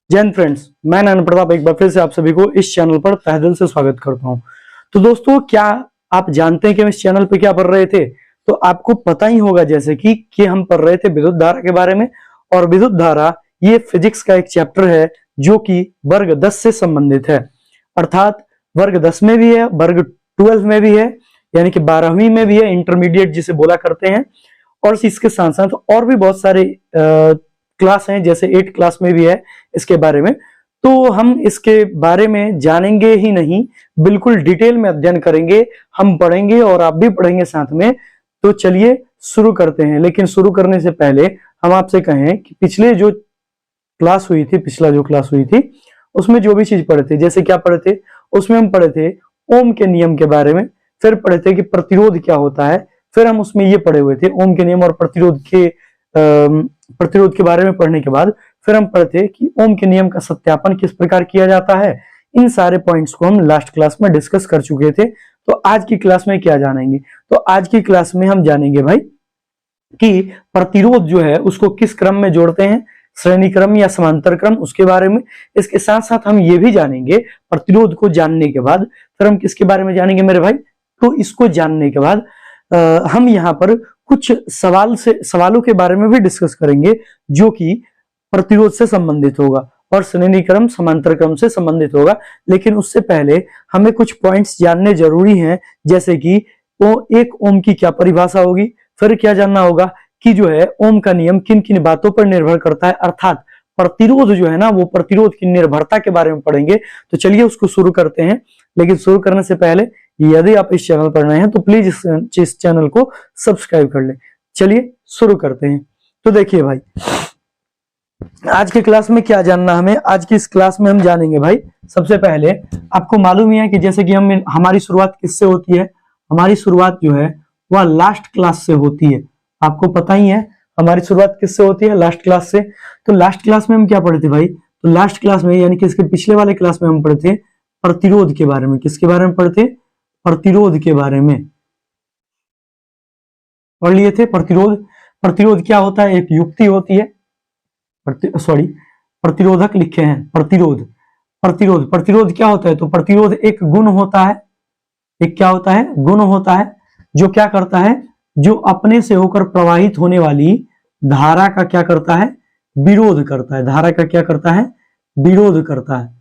जय हिंद फ्रेंड्स, मैं नयन प्रताप एक बार फिर से आप सभी को इस चैनल पर तहे दिल से स्वागत करता हूं। तो दोस्तों, क्या आप जानते हैं कि हम इस चैनल पे क्या पढ़ रहे थे? तो आपको पता ही होगा जैसे कि हम पढ़ रहे थे विद्युत धारा के बारे में। और विद्युत धारा ये फिजिक्स का एक चैप्टर है जो कि वर्ग 10 से संबंधित है, अर्थात वर्ग 10 में भी है, वर्ग 12 में भी है, यानी कि 12वीं में भी है, इंटरमीडिएट जिसे बोला करते हैं। और इसके साथ साथ और भी बहुत सारे क्लास हैं, जैसे 8 क्लास में भी है इसके बारे में। तो हम इसके बारे में जानेंगे ही नहीं, बिल्कुल डिटेल में अध्ययन करेंगे, हम पढ़ेंगे और आप भी पढ़ेंगे साथ में। तो चलिए शुरू करते हैं। लेकिन शुरू करने से पहले हम आपसे कहें कि पिछला जो क्लास हुई थी उसमें जो भी चीज पढ़े थे, जैसे क्या पढ़े थे, उसमें हम पढ़े थे ओम के नियम के बारे में, फिर पढ़े थे कि प्रतिरोध क्या होता है, फिर हम उसमें ये पढ़े हुए थे ओम के नियम और प्रतिरोध के बारे में पढ़ने के बाद फिर हम पढ़े थे कि ओम के नियम का सत्यापन किस प्रकार किया जाता है। इन सारे पॉइंट्स को हम लास्ट क्लास में डिस्कस कर चुके थे। तो आज की क्लास में क्या जानेंगे? तो आज की क्लास में हम जानेंगे भाई कि प्रतिरोध जो है उसको किस क्रम में जोड़ते हैं, श्रेणी क्रम या समांतर क्रम, उसके बारे में। इसके साथ साथ हम ये भी जानेंगे, प्रतिरोध को जानने के बाद फिर हम किसके बारे में जानेंगे मेरे भाई? तो इसको जानने के बाद हम यहाँ पर कुछ सवालों के बारे में भी डिस्कस करेंगे जो कि प्रतिरोध से संबंधित होगा और श्रेणी क्रम समांतर क्रम से संबंधित होगा। लेकिन उससे पहले हमें कुछ पॉइंट्स जानने जरूरी हैं, जैसे कि एक ओम की क्या परिभाषा होगी, फिर क्या जानना होगा कि जो है ओम का नियम किन किन बातों पर निर्भर करता है, अर्थात प्रतिरोध जो है ना, वो प्रतिरोध की निर्भरता के बारे में पढ़ेंगे। तो चलिए उसको शुरू करते हैं। लेकिन शुरू करने से पहले यदि आप इस चैनल पर नए हैं तो प्लीज इस चैनल को सब्सक्राइब कर लें। चलिए शुरू करते हैं। तो देखिए भाई, आज के क्लास में क्या जानना हमें? आज की इस क्लास में हम जानेंगे भाई, सबसे पहले आपको मालूम ही है कि जैसे कि हमारी शुरुआत किससे होती है? हमारी शुरुआत जो है वह लास्ट क्लास से होती है। आपको पता ही है हमारी शुरुआत किससे होती है? लास्ट क्लास से। तो लास्ट क्लास में हम क्या पढ़े थे भाई? तो लास्ट क्लास में यानी कि इसके पिछले वाले क्लास में हम पढ़े थे प्रतिरोध के बारे में। किसके बारे में पढ़े थे? प्रतिरोध के बारे में पढ़ लिए थे। प्रतिरोध क्या होता है? एक युक्ति होती है, प्रतिरोधक लिखे हैं, प्रतिरोध क्या होता है? तो प्रतिरोध एक गुण होता है, एक क्या होता है? गुण होता है, जो क्या करता है? जो अपने से होकर प्रवाहित होने वाली धारा का क्या करता है? विरोध करता है। धारा का क्या करता है? विरोध करता है।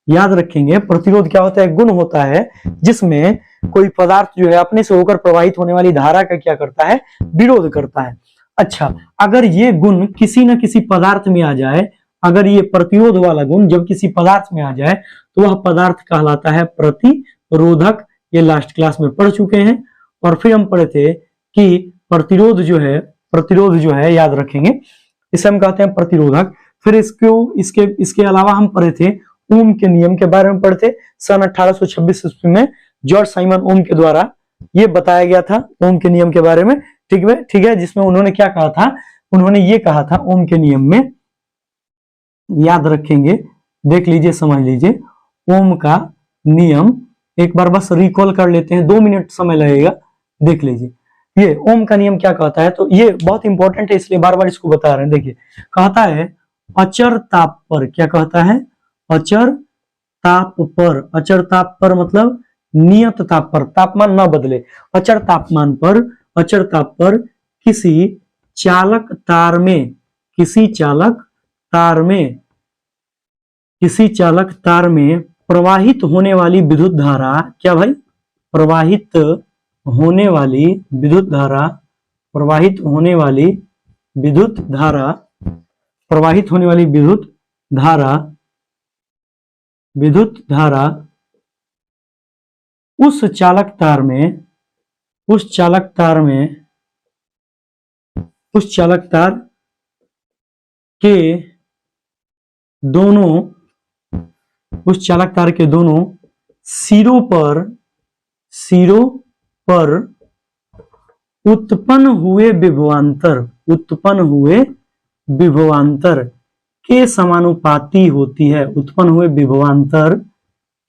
याद रखेंगे, प्रतिरोध क्या होता है? गुण होता है जिसमें कोई पदार्थ जो है अपने से होकर प्रवाहित होने वाली धारा का क्या करता है? विरोध करता है। अच्छा, अगर ये गुण किसी न किसी पदार्थ में आ जाए, अगर ये प्रतिरोध वाला गुण जब किसी पदार्थ में आ जाए तो वह पदार्थ कहलाता है प्रतिरोधक। ये लास्ट क्लास में पढ़ चुके हैं। और फिर हम पढ़े थे कि प्रतिरोध जो है याद रखेंगे, इसे हम कहते हैं प्रतिरोधक। फिर इसके अलावा हम पढ़े थे ओम के नियम के बारे में। पढ़े थे सन 1826 ईस्वी में जॉर्ज साइमन ओम के द्वारा ये बताया गया था ओम के नियम के बारे में। ठीक है, जिसमें उन्होंने क्या कहा था? उन्होंने ये कहा था ओम के नियम में, याद रखेंगे, देख लीजिए, समझ लीजिए। ओम का नियम एक बार बस रिकॉल कर लेते हैं, 2 मिनट समय लगेगा, देख लीजिए। ये ओम का नियम क्या कहता है? तो ये बहुत इंपॉर्टेंट है, इसलिए बार बार इसको बता रहे हैं। देखिए, कहता है अचर ताप पर, क्या कहता है? अचर ताप पर। अचर ताप पर मतलब नियत ताप पर, तापमान न बदले। अचर ताप पर किसी चालक तार में प्रवाहित होने वाली विद्युत धारा, क्या भाई? प्रवाहित होने वाली विद्युत धारा उस चालक तार के दोनों सिरों पर उत्पन्न हुए विभवांतर के समानुपाती होती है। उत्पन्न हुए विभवांतर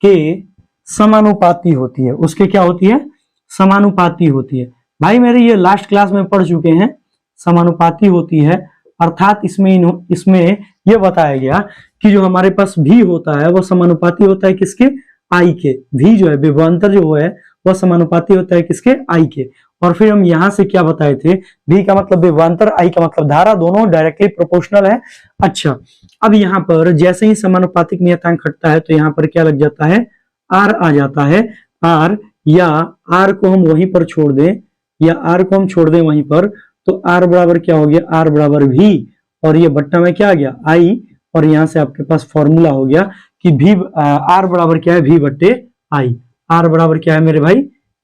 के समानुपाती होती है। उसके क्या होती है? समानुपाती होती है। भाई मेरे ये लास्ट क्लास में पढ़ चुके हैं, समानुपाती होती है। अर्थात इसमें यह बताया गया कि जो हमारे पास भी होता है वो समानुपाती होता है किसके, आई के। भी जो है विभवांतर जो है वह समानुपाती होता है किसके, आई के। और फिर हम यहां से क्या बताए थे, भी का मतलब विभवांतर, आई का मतलब धारा, दोनों डायरेक्टली प्रोपोर्शनल है। अच्छा, अब यहाँ पर जैसे ही समानुपातिक नियतांक घटता है तो यहाँ पर क्या लग जाता है, आर आ जाता है। आर, या आर को हम वहीं पर छोड़ दें, या आर को हम छोड़ दें वहीं पर, तो आर बराबर क्या हो गया, आर बराबर भी, और ये बट्टा में क्या आ गया, आई, और यहां से आपके पास फॉर्मूला हो गया कि भी आर बराबर क्या है, भी बट्टे आई। आर बराबर क्या है मेरे भाई,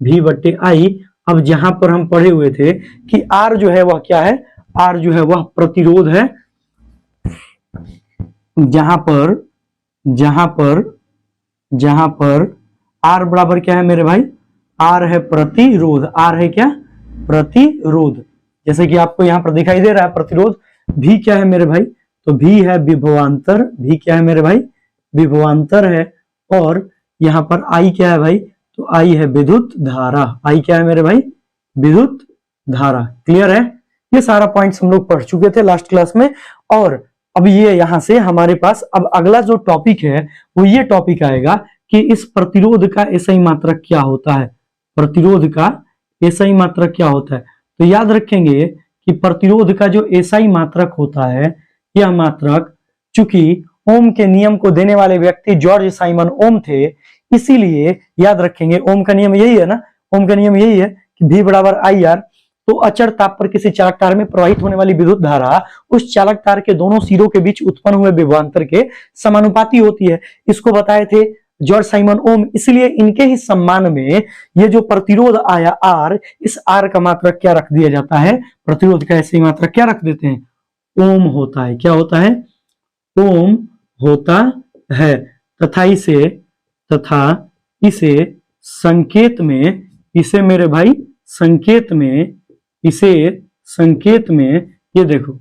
भी बट्टे आई। अब जहां पर हम पढ़े हुए थे कि आर जो है वह क्या है, आर जो है वह प्रतिरोध है। जहां पर आर बराबर क्या है मेरे भाई, आर है प्रतिरोध। आर है क्या, प्रतिरोध। जैसे कि आपको यहां पर दिखाई दे रहा है प्रतिरोध। भी क्या है मेरे भाई, तो भी है विभवांतर। भी क्या है मेरे भाई, विभवांतर है। और यहां पर आई क्या है भाई, तो आई है विद्युत धारा। आई क्या है मेरे भाई, विद्युत धारा। क्लियर है, ये सारा पॉइंट्स हम लोग पढ़ चुके थे लास्ट क्लास में। और अब ये यहां से हमारे पास अब अगला जो टॉपिक है वो ये टॉपिक आएगा कि इस प्रतिरोध का एसआई मात्रक क्या होता है। प्रतिरोध का एसआई मात्रक क्या होता है, तो याद रखेंगे कि प्रतिरोध का जो एसआई मात्रक होता है, यह मात्रक, चूंकि ओम के नियम को देने वाले व्यक्ति जॉर्ज साइमन ओम थे, इसीलिए याद रखेंगे ओम का नियम यही है ना, ओम का नियम यही है कि V बराबर आई आर। तो अचर ताप पर किसी चालक तार में प्रवाहित होने वाली विद्युत धारा उस चालक तार के दोनों सिरों के बीच उत्पन्न हुए विभवांतर के समानुपाती होती है। इसको बताए थे जॉर्ज साइमन ओम, इसलिए इनके ही सम्मान में ये जो प्रतिरोध आया आर, इस आर का मात्रक क्या रख दिया जाता है, प्रतिरोध का ऐसे मात्रक क्या रख देते हैं, ओम होता है। क्या होता है, ओम होता है। तथा इसे संकेत में, इसे मेरे भाई संकेत में, इसे संकेत में ये देखो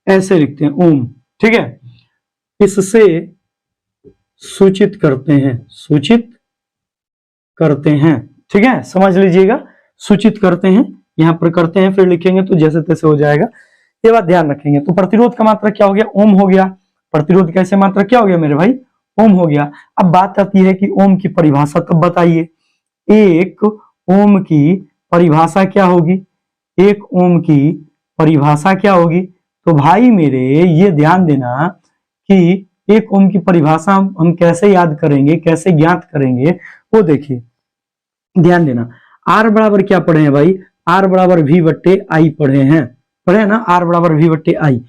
ऐसे लिखते हैं ओम, ठीक है। इससे सूचित करते हैं, सूचित करते हैं, ठीक है, समझ लीजिएगा, सूचित करते हैं, यहां पर करते हैं फिर लिखेंगे तो जैसे तैसे हो जाएगा, ये बात ध्यान रखेंगे। तो प्रतिरोध का मात्रक क्या हो गया, ओम हो गया। प्रतिरोध का ऐसे मात्रक क्या हो गया मेरे भाई, ओम हो गया। अब बात आती है कि ओम की परिभाषा तब बताइए। एक ओम की परिभाषा क्या होगी, एक ओम की परिभाषा क्या होगी, तो भाई मेरे ये ध्यान देना कि एक ओम की परिभाषा हम कैसे याद करेंगे, कैसे ज्ञात करेंगे, वो देखिए, ध्यान देना। आर बराबर क्या पढ़े हैं भाई, आर बराबर भी बट्टे आई पढ़े हैं, पढ़े ना, आर बराबर भी बट्टे आई।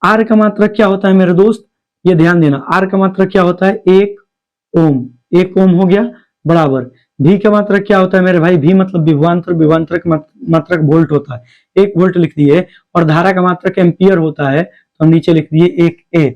आर का मात्रक क्या होता है मेरे दोस्त, ये ध्यान देना, आर का मात्रक क्या होता है, एक ओम। एक ओम हो गया, बराबर भी का मात्रक क्या होता है मेरे भाई, भी मतलब विभवांतर, विभवांतर का मात्रक वोल्ट होता है, 1 वोल्ट लिख दिए। और धारा का मात्रक एम्पियर होता है, तो हम नीचे लिख दिए 1 ए।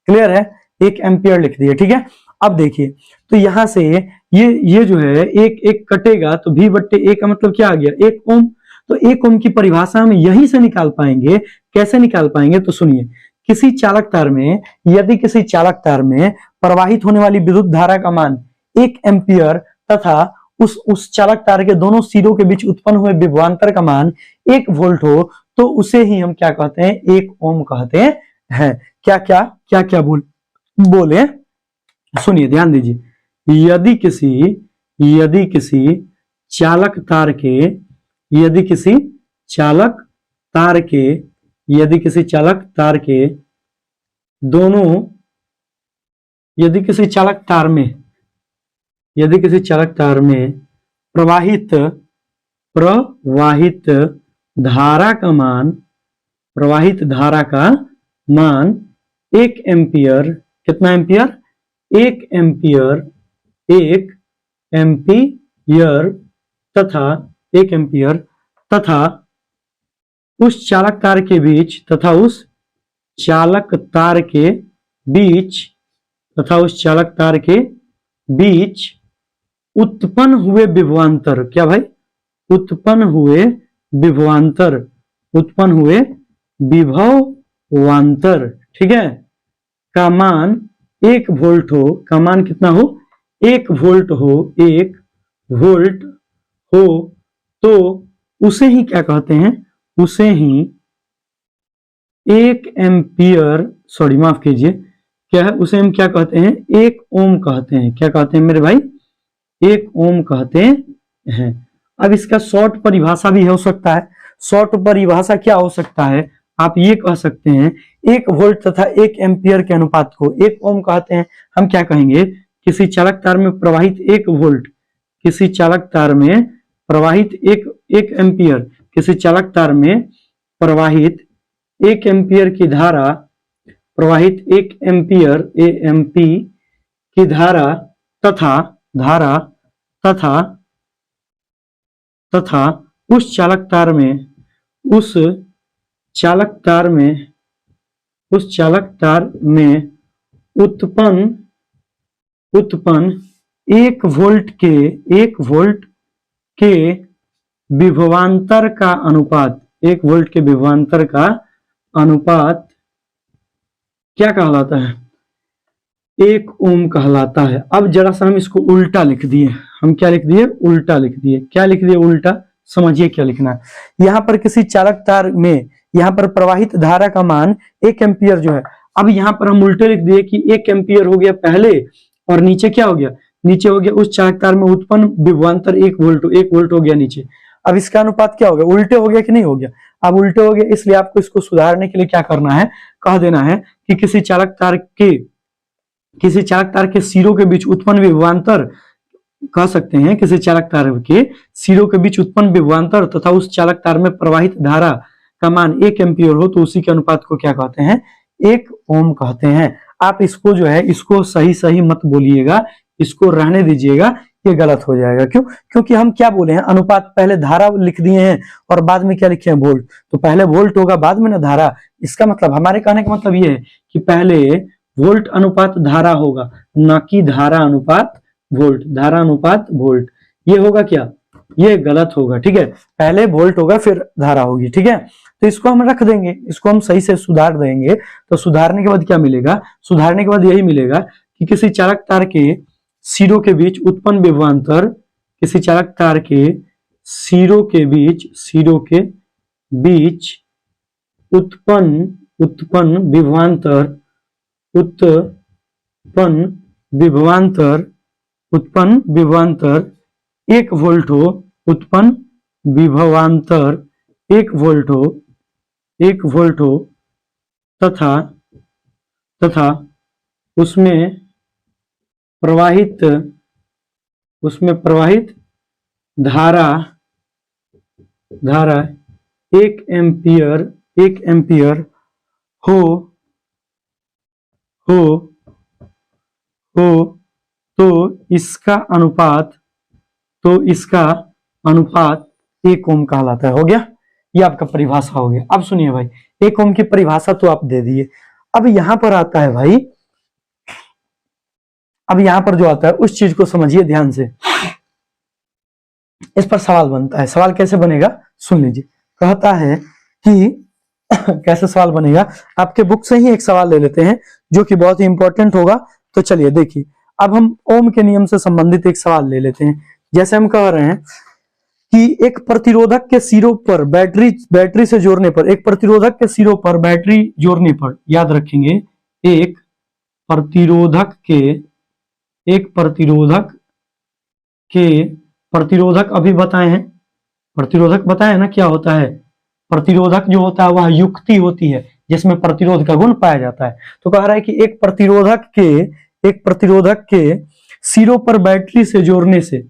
क्लियर है, 1 एम्पियर लिख दिए, ठीक है। अब देखिए, तो यहां से ये जो है एक एक कटेगा, तो भी बट्टे ए का मतलब क्या आ गया, 1 ओम। तो 1 ओम की परिभाषा हम यहीं से निकाल पाएंगे। कैसे निकाल पाएंगे, तो सुनिए, किसी चालक तार में, यदि किसी चालक तार में प्रवाहित होने वाली विद्युत धारा का मान 1 एम्पियर तथा उस चालक तार के दोनों सिरों के बीच उत्पन्न हुए विभवांतर का मान 1 वोल्ट हो, तो उसे ही हम क्या कहते हैं, 1 ओम कहते हैं। क्या क्या क्या क्या बोले, सुनिए ध्यान दीजिए। यदि किसी चालक तार के, यदि किसी चालक तार के दोनों, यदि किसी चालक तार में प्रवाहित धारा का मान 1 एम्पियर, कितना एम्पियर, 1 एम्पियर तथा 1 एम्पियर तथा उस चालक तार के बीच उत्पन्न हुए विभवांतर, क्या भाई, उत्पन्न हुए विभवांतर, ठीक है, का मान 1 वोल्ट हो, का मान कितना हो, 1 वोल्ट हो, तो उसे ही क्या कहते हैं, उसे ही 1 एम्पियर, सॉरी माफ कीजिए, क्या है, उसे हम क्या कहते हैं, 1 ओम कहते हैं। क्या कहते हैं मेरे भाई, 1 ओम कहते हैं। अब इसका शॉर्ट परिभाषा भी हो सकता है। शॉर्ट परिभाषा क्या हो सकता है, आप ये कह सकते हैं 1 वोल्ट तथा 1 एम्पियर के अनुपात को 1 ओम कहते हैं। हम क्या कहेंगे, किसी चालक तार में प्रवाहित 1 वोल्ट, किसी चालक तार में प्रवाहित 1 एम्पियर, किसी चालक तार में प्रवाहित 1 एम्पियर की धारा, प्रवाहित 1 एम्पियर एएमपी की धारा तथा तथा उस चालक तार में उत्पन्न 1 वोल्ट के विभवांतर का अनुपात, 1 वोल्ट के विभवांतर का अनुपात क्या कहलाता है, 1 ओम कहलाता है। अब जरा सा हम इसको उल्टा लिख दिए। हम क्या लिख दिए, उल्टा लिख दिए। क्या लिख दिए, उल्टा। समझिए क्या लिखना है। यहां पर किसी चालक तार में यहां पर प्रवाहित धारा का मान 1 एम्पियर जो है, अब यहां पर हम उल्टे लिख दिए कि 1 एम्पियर हो गया पहले, और नीचे क्या हो गया, नीचे हो गया उस चालक तार में उत्पन्न विभवांतर 1 वोल्ट हो गया नीचे। अब इसका अनुपात क्या हो गया, उल्टे हो गया कि नहीं हो गया, अब उल्टे हो गया। इसलिए आपको इसको सुधारने के लिए क्या करना है, कह देना है कि किसी चालक तार के सिरों के बीच उत्पन्न विभवांतर, कह सकते हैं किसी चालक तार के सिरों के बीच उत्पन्न विभवांतर तथा उस चालक तार में प्रवाहित धारा का मान 1 एम्पियर हो, तो उसी के अनुपात को क्या कहते हैं, 1 ओम कहते हैं। आप इसको जो है, इसको सही मत बोलिएगा, इसको रहने दीजिएगा, ये गलत हो जाएगा। क्यों, क्योंकि हम क्या बोले हैं, अनुपात, पहले धारा लिख दिए हैं और बाद में क्या लिखे हैं, वोल्ट। तो पहले वोल्ट होगा, बाद में ना धारा। इसका मतलब, हमारे कहने का मतलब ये है कि पहले वोल्ट अनुपात धारा होगा, ना कि धारा अनुपात वोल्ट। धारा अनुपात वोल्ट, ये होगा क्या, ये गलत होगा। ठीक है, पहले वोल्ट होगा फिर धारा होगी। ठीक है, तो इसको हम रख देंगे, इसको हम सही से सुधार देंगे। तो सुधारने के बाद क्या मिलेगा, सुधारने के बाद यही मिलेगा कि किसी चालक तार के सिरों के बीच उत्पन्न विभवांतर, किसी चालक तार के सिरों के बीच उत्पन्न विभवांतर 1 वोल्ट हो, उत्पन्न विभवांतर 1 वोल्ट हो तथा उसमें प्रवाहित धारा 1 एम्पियर हो तो इसका अनुपात 1 ओम कहलाता है। हो गया, ये आपका परिभाषा हो गया। अब सुनिए भाई, 1 ओम की परिभाषा तो आप दे दिए। अब यहां पर आता है भाई, अब यहां पर जो आता है उस चीज को समझिए ध्यान से। इस पर सवाल बनता है। सवाल कैसे बनेगा, सुन लीजिए। कहता है कि कैसे सवाल बनेगा, आपके बुक से ही एक सवाल ले लेते हैं जो कि बहुत ही इंपॉर्टेंट होगा। तो चलिए देखिए, अब हम ओम के नियम से संबंधित एक सवाल ले लेते हैं। जैसे हम कह रहे हैं कि एक प्रतिरोधक के सिरों पर बैटरी से जोड़ने पर, एक प्रतिरोधक के सिरों पर बैटरी जोड़ने पर, याद रखेंगे, एक प्रतिरोधक अभी बताए हैं, प्रतिरोधक बताए ना क्या होता है। प्रतिरोधक जो होता है वह युक्ति होती है जिसमें प्रतिरोध का गुण पाया जाता है। तो कह रहा है कि एक प्रतिरोधक के सिरों पर बैटरी से जोड़ने से,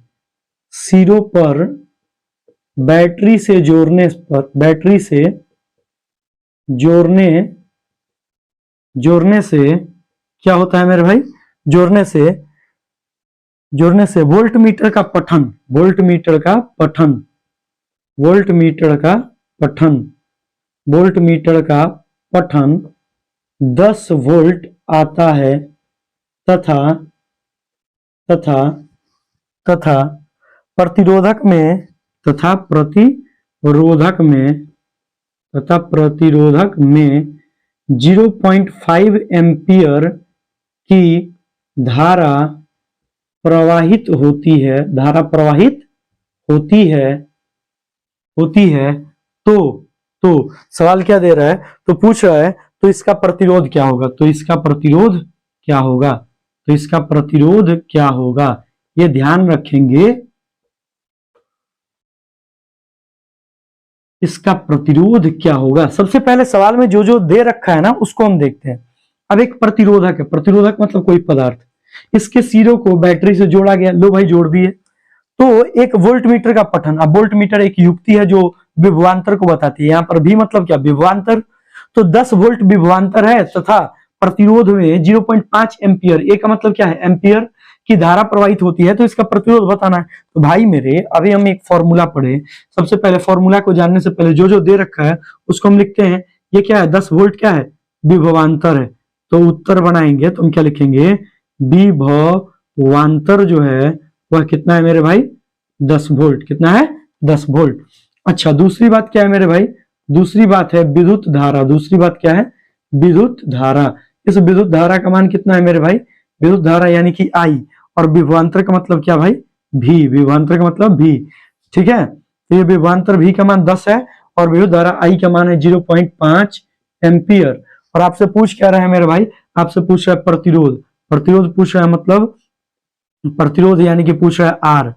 जोड़ने से क्या होता है मेरे भाई, जोड़ने से वोल्टमीटर का पठन 10 वोल्ट आता है तथा प्रतिरोधक में 0.5 एम्पियर की धारा प्रवाहित होती है। तो सवाल क्या दे रहा है, तो पूछ रहा है तो इसका प्रतिरोध क्या होगा। तो इसका प्रतिरोध क्या होगा, तो इसका प्रतिरोध क्या होगा, ये ध्यान रखेंगे। इसका प्रतिरोध क्या होगा, सबसे पहले सवाल में जो जो दे रखा है ना उसको हम देखते हैं। अब एक प्रतिरोधक है, प्रतिरोधक मतलब कोई पदार्थ, इसके सिरों को बैटरी से जोड़ा गया, लो भाई जोड़ दिए। तो एक वोल्ट मीटर का पठन, अब वोल्ट मीटर एक युक्ति है जो विभवांतर को बताती है। यहाँ पर भी मतलब क्या, विभवांतर। तो 10 वोल्ट विभवांतर है तथा प्रतिरोध में 0.5 एम्पियर, ए का मतलब क्या है, एम्पियर की धारा प्रवाहित होती है, तो इसका प्रतिरोध बताना है। तो भाई मेरे अभी हम एक फॉर्मूला पढ़े, सबसे पहले फॉर्मूला को जानने से पहले जो जो दे रखा है उसको हम लिखते हैं। ये क्या है, 10 वोल्ट क्या है, विभवांतर है। तो उत्तर बनाएंगे तो हम क्या लिखेंगे, विभवांतर जो है वह कितना है मेरे भाई, 10 वोल्ट। कितना है, 10 वोल्ट। अच्छा दूसरी बात क्या है मेरे भाई, दूसरी बात है विद्युत धारा। दूसरी बात क्या है, विद्युत धारा। इस विद्युत धारा का मान कितना है मेरे भाई, विद्युत धारा यानी कि आई, और विभवांतर का मतलब क्या भाई, भी। विभवांतर का मतलब भी, ठीक है। तो ये विभवांतर भी का मान 10 है और विद्युत धारा आई का मान है 0.5 एम्पियर। और आपसे पूछ क्या रहा है मेरे भाई, आपसे पूछ रहा है प्रतिरोध। प्रतिरोध पूछ रहा है मतलब प्रतिरोध यानी कि पूछ रहा है आर।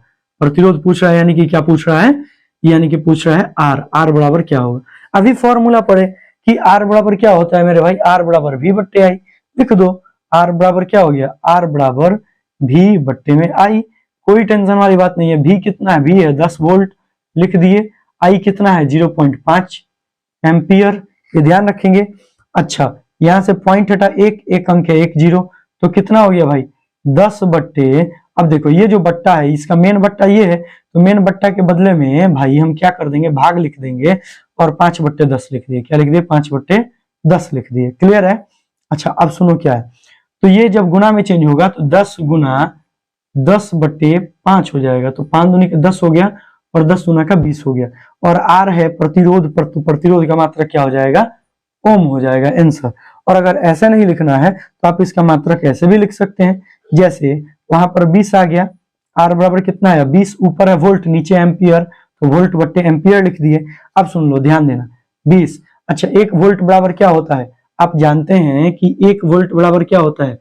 प्रतिरोध पूछ रहा है यानी कि क्या पूछ रहा है, यानी कि पूछ रहा है आर। आर बराबर क्या होगा, अभी फॉर्मूला पढ़े कि आर बराबर क्या होता है मेरे भाई, आर बराबर वी बट्टे आई। लिख दो, आर बराबर क्या हो गया, आर बराबर भी बट्टे में आई। कोई टेंशन वाली बात नहीं है। भी कितना है, भी है 10 वोल्ट, लिख दिए। आई कितना है, 0.5 एम्पियर, ये ध्यान रखेंगे। अच्छा यहां से पॉइंट हटा, एक अंक है, 1 0, तो कितना हो गया भाई, 10 बट्टे। अब देखो ये जो बट्टा है इसका मेन बट्टा ये है, तो मेन बट्टा के बदले में भाई हम क्या कर देंगे, भाग लिख देंगे और 5 बट्टे 10 लिख दिए। क्या लिख दिए, 5 बट्टे 10 लिख दिए। क्लियर है। अच्छा अब सुनो क्या है, तो ये जब गुना में चेंज होगा तो 10 गुना 10 बट्टे 5 हो जाएगा, तो 5 दूनी का 10 हो गया और 10 गुना का 20 हो गया। और आर है प्रतिरोध, प्रतिरोध का मात्रक क्या हो जाएगा, ओम हो जाएगा आंसर। और अगर ऐसा नहीं लिखना है तो आप इसका मात्रक ऐसे भी लिख सकते हैं, जैसे वहां पर 20 आ गया, आर बराबर कितना है 20, ऊपर है वोल्ट नीचे एम्पियर, तो वोल्ट बट्टे एम्पियर लिख दिए। अब सुन लो ध्यान देना, 20। अच्छा 1 वोल्ट बराबर क्या होता है, आप जानते हैं कि 1 वोल्ट बराबर क्या होता है,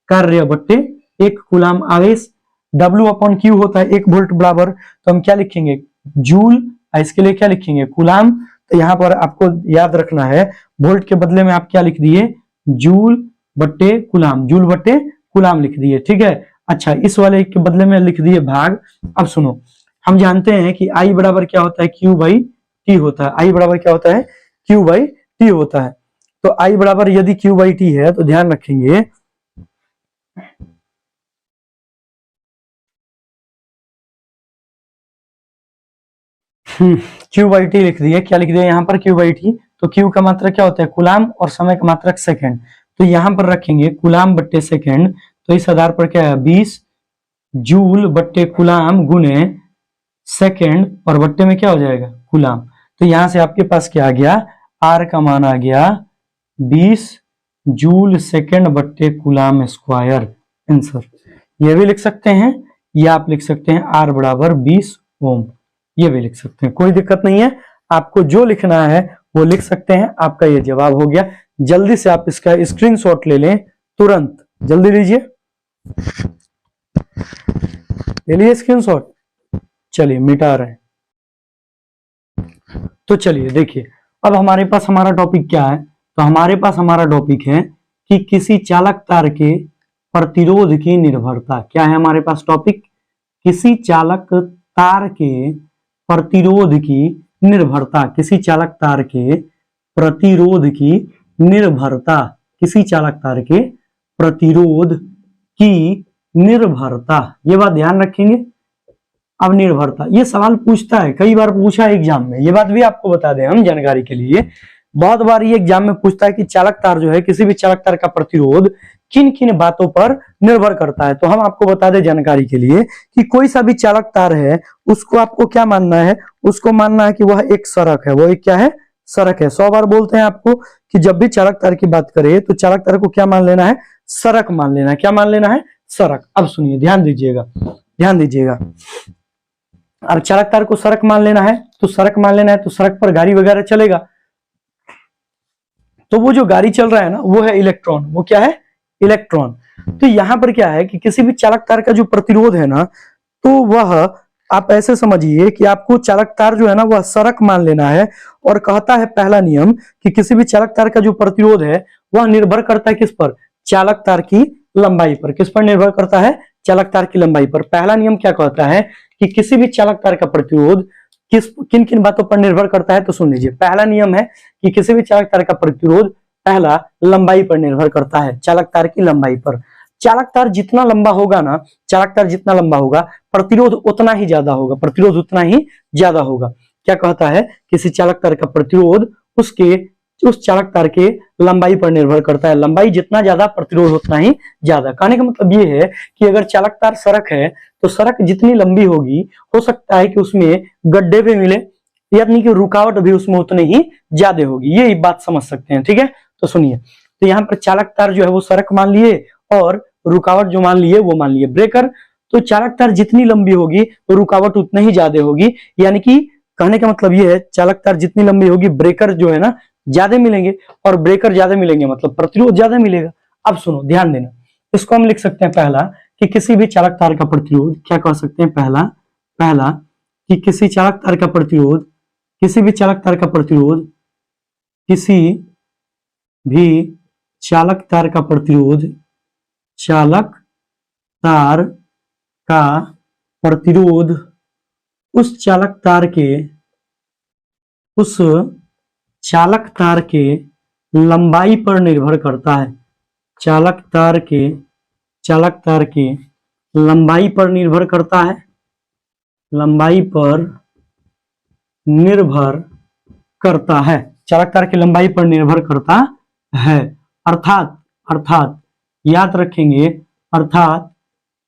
कार्य बट्टे 1 कूलाम आवेश। W अपॉन Q होता है 1 वोल्ट बराबर, तो हम क्या लिखेंगे, जूल। इसके लिए क्या लिखेंगे, कूलाम। तो यहाँ पर आपको याद रखना है, वोल्ट के बदले में आप क्या लिख दिए, जूल बट्टे कूलाम, जूल बट्टे कूलाम लिख दिए, ठीक है। अच्छा इस वाले के बदले में लिख दिए भाग। अब सुनो, हम जानते हैं कि I बराबर क्या होता है, Q बाई टी होता है। I बराबर क्या होता है, Q बाई टी होता है। तो I बराबर यदि Q बाई टी है तो ध्यान रखेंगे, Q बाई टी लिख दिए। क्या लिख दिया यहाँ पर, Q बाई टी। तो Q का मात्रक क्या होता है, कूलाम, और समय का मात्रक सेकंड। तो यहाँ पर रखेंगे कूलाम बट्टे सेकंड, तो इस आधार पर क्या है 20 जूल बट्टे कूलाम गुने सेकंड, और बट्टे में क्या हो जाएगा, कूलाम। तो यहां से आपके पास क्या आ गया, आर का मान आ गया 20 जूल सेकंड बट्टे कूलाम स्क्वायर, आंसर। ये भी लिख सकते हैं, या आप लिख सकते हैं आर बराबर 20 ओम, ये भी लिख सकते हैं, कोई दिक्कत नहीं है। आपको जो लिखना है वो लिख सकते हैं। आपका ये जवाब हो गया। जल्दी से आप इसका स्क्रीनशॉट ले लें, तुरंत जल्दी लीजिए, ले लिए स्क्रीनशॉट। चलिए मिटा रहे हैं। तो चलिए देखिए, अब हमारे पास हमारा टॉपिक क्या है, तो हमारे पास हमारा टॉपिक है कि किसी चालक तार के प्रतिरोध की निर्भरता। क्या है हमारे पास टॉपिक, किसी चालक तार के प्रतिरोध की निर्भरता। किसी चालक तार के प्रतिरोध की निर्भरता, किसी चालक तार के प्रतिरोध की निर्भरता, ये बात ध्यान रखेंगे। अब निर्भरता, ये सवाल पूछता है, कई बार पूछा है एग्जाम में, ये बात भी आपको बता दें हम जानकारी के लिए। बहुत बार ये एग्जाम में पूछता है कि चालक तार जो है, किसी भी चालक तार का प्रतिरोध किन किन बातों पर निर्भर करता है। तो हम आपको बता दें जानकारी के लिए कि कोई सा भी चालक तार है उसको आपको क्या मानना है, उसको मानना है कि वह एक सड़क है। वो एक क्या है, सड़क है। 100 बार बोलते हैं आपको कि जब भी चालक तार की बात करें तो चालक तार को क्या मान लेना है, सड़क मान लेना है। क्या मान लेना है, सड़क। अब सुनिए, ध्यान दीजिएगा, ध्यान दीजिएगा। अब चालक तार को सड़क मान लेना है, तो सड़क मान लेना है, तो सड़क पर गाड़ी वगैरह चलेगा। तो वो जो गाड़ी चल रहा है ना, वो है इलेक्ट्रॉन। वो क्या है, इलेक्ट्रॉन। तो यहाँ पर क्या है कि किसी भी चालक तार का जो प्रतिरोध है ना, तो वह आप ऐसे समझिए कि आपको चालक तार जो है ना वह सड़क मान लेना है। और कहता है पहला नियम कि किसी भी चालक तार का जो प्रतिरोध है वह निर्भर करता है किस पर? चालक तार की लंबाई पर। किस पर निर्भर करता है? चालक तार की लंबाई पर। पहला नियम क्या कहता है कि किसी भी चालक तार का प्रतिरोध किन किन बातों पर निर्भर करता है, तो सुन लीजिए। पहला नियम है कि किसी भी चालक तार का प्रतिरोध पहला लंबाई पर निर्भर करता है, चालक तार की लंबाई पर। चालक तार जितना लंबा होगा ना, चालक तार जितना लंबा होगा प्रतिरोध उतना ही ज्यादा होगा, प्रतिरोध उतना ही ज्यादा होगा। क्या कहता है? किसी चालक तार का प्रतिरोध उस चालक तार के लंबाई पर निर्भर करता है। लंबाई जितना ज्यादा प्रतिरोध उतना ही ज्यादा। कहने का मतलब ये है कि अगर चालक तार सड़क है तो सड़क जितनी लंबी होगी हो सकता है कि उसमें गड्ढे भी मिले, यानी कि रुकावट भी उसमें उतनी ही ज्यादा होगी। ये बात समझ सकते हैं, ठीक है। तो सुनिए, तो यहाँ पर चालक तार जो है वो सड़क मान लिए और रुकावट जो मान लिए वो मान लिए ब्रेकर। तो चालक तार जितनी लंबी होगी तो रुकावट उतना ही ज्यादा होगी, यानी कि कहने का मतलब ये है चालक तार जितनी लंबी होगी ब्रेकर जो है ना ज्यादा मिलेंगे, और ब्रेकर ज्यादा मिलेंगे मतलब प्रतिरोध ज्यादा मिलेगा। अब सुनो, ध्यान देना, इसको हम लिख सकते हैं पहला कि किसी भी चालक तार का प्रतिरोध, क्या कह सकते हैं पहला कि किसी चालक तार का प्रतिरोध, किसी भी चालक तार का प्रतिरोध, किसी भी चालक तार का प्रतिरोध, चालक तार का प्रतिरोध उस चालक तार के लंबाई पर निर्भर करता है। चालक तार के लंबाई पर निर्भर करता है, लंबाई पर निर्भर करता है, चालक तार की लंबाई पर निर्भर करता है। अर्थात याद रखेंगे, अर्थात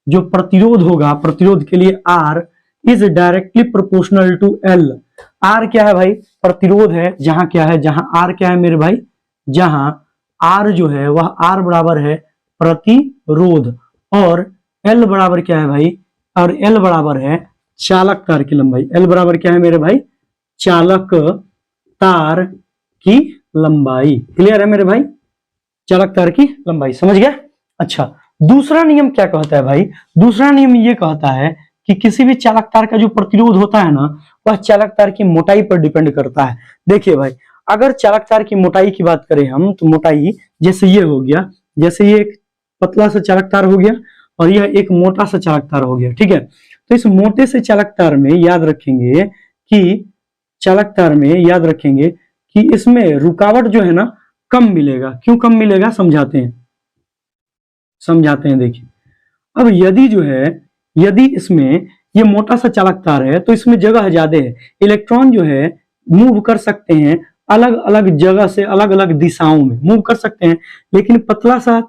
जो प्रतिरोध होगा, प्रतिरोध के लिए R is directly proportional to L। R क्या है भाई? प्रतिरोध है। जहां क्या है? जहां R क्या है मेरे भाई? जहां R जो है वह R बराबर है प्रतिरोध, और L बराबर क्या है भाई? और L बराबर है चालक तार की लंबाई। L बराबर क्या है मेरे भाई? चालक तार की लंबाई। क्लियर है मेरे भाई? चालक तार की लंबाई, समझ गया? अच्छा, दूसरा नियम क्या कहता है भाई? दूसरा नियम ये कहता है कि किसी भी चालक तार का जो प्रतिरोध होता है ना वह चालक तार की मोटाई पर डिपेंड करता है। देखिए भाई, अगर चालक तार की मोटाई की बात करें हम, तो मोटाई जैसे ये हो गया, जैसे ये एक पतला सा चालक तार हो गया और यह एक मोटा सा चालक तार हो गया, ठीक है। तो इस मोटे से चालक तार में याद रखेंगे कि इसमें रुकावट जो है ना कम मिलेगा। क्यों कम मिलेगा? समझाते हैं। देखिए, अब यदि इसमें ये मोटा सा चालक तार है तो इसमें जगह ज्यादा है, इलेक्ट्रॉन जो है मूव कर सकते हैं अलग अलग जगह से, अलग अलग दिशाओं में मूव कर सकते हैं। लेकिन पतला सा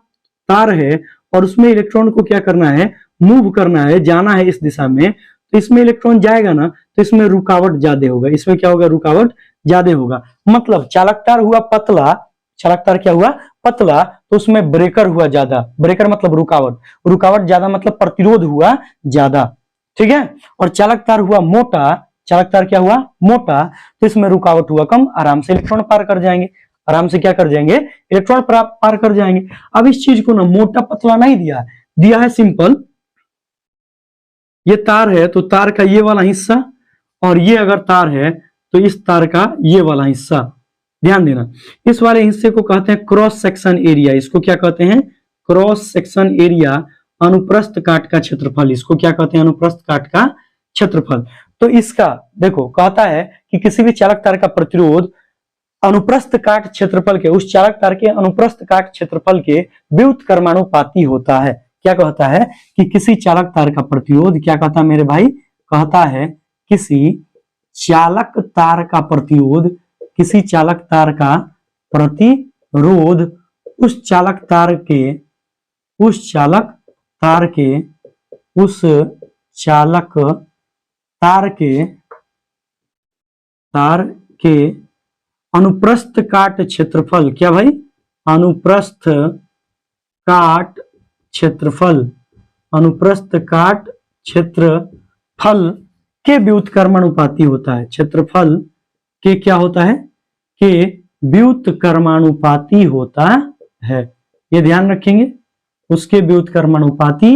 तार है और उसमें इलेक्ट्रॉन को क्या करना है? मूव करना है, जाना है इस दिशा में। तो इसमें इलेक्ट्रॉन जाएगा ना तो इसमें रुकावट ज्यादा होगा। इसमें क्या होगा? रुकावट ज्यादा होगा। मतलब चालक तार हुआ पतला, चालक तार क्या हुआ? पतला, तो उसमें ब्रेकर हुआ ज्यादा। ब्रेकर मतलब रुकावट ज्यादा मतलब प्रतिरोध हुआ ज्यादा, ठीक है। और चालक तार हुआ मोटा, चालक तार क्या हुआ? मोटा, तो इसमें रुकावट हुआ कम, आराम से इलेक्ट्रॉन पार कर जाएंगे। आराम से क्या कर जाएंगे? इलेक्ट्रॉन पार कर जाएंगे। अब इस चीज को ना मोटा पतला नहीं दिया है सिंपल। ये तार है तो तार का ये वाला हिस्सा, और ये अगर तार है तो इस तार का ये वाला हिस्सा। ध्यान देना, इस वाले हिस्से को कहते हैं क्रॉस सेक्शन एरिया। इसको क्या कहते हैं? क्रॉस सेक्शन एरिया, अनुप्रस्थ काट का क्षेत्रफल। इसको क्या कहते हैं? अनुप्रस्थ काट का क्षेत्रफल। तो इसका देखो, कहता है कि किसी भी चालक तार का प्रतिरोध अनुप्रस्थ काट क्षेत्रफल के, उस चालक तार के अनुप्रस्थ काट क्षेत्रफल के व्युत्क्रमानुपाती होता है। क्या कहता है? कि किसी चालक तार का प्रतिरोध, क्या कहता है मेरे भाई? कहता है किसी चालक तार का प्रतिरोध, किसी चालक तार का प्रतिरोध उस चालक तार के अनुप्रस्थ काट क्षेत्रफल। क्या भाई? अनुप्रस्थ काट क्षेत्रफल, अनुप्रस्थ काट क्षेत्रफल के व्युत्क्रमानुपाती होता है। क्षेत्रफल के क्या होता है? के व्युत्क्रमानुपाती होता है। ये ध्यान रखेंगे। उसके व्युत्क्रमानुपाती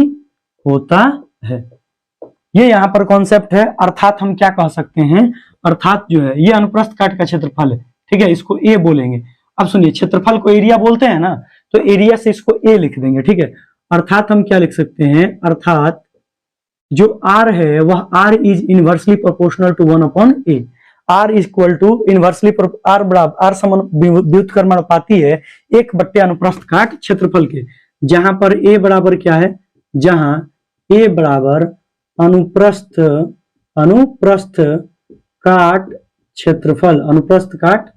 होता है। ये यहाँ पर कॉन्सेप्ट है। अर्थात हम क्या कह सकते हैं, अर्थात जो है ये अनुप्रस्थ काट का क्षेत्रफल है, ठीक है, इसको ए बोलेंगे। अब सुनिए, क्षेत्रफल को एरिया बोलते हैं ना, तो एरिया से इसको ए लिख देंगे, ठीक है। अर्थात हम क्या लिख सकते हैं, अर्थात जो आर है वह R is inversely proportional to 1/a। R equal to inversely R बराबर आर समान व्युत्क्रमानुपाती है 1/, अनुप्रस्थ काट क्षेत्रफल के, जहां पर ए बराबर क्या है, जहां ए बराबर अनुप्रस्थ काट क्षेत्रफल, अनुप्रस्थ काट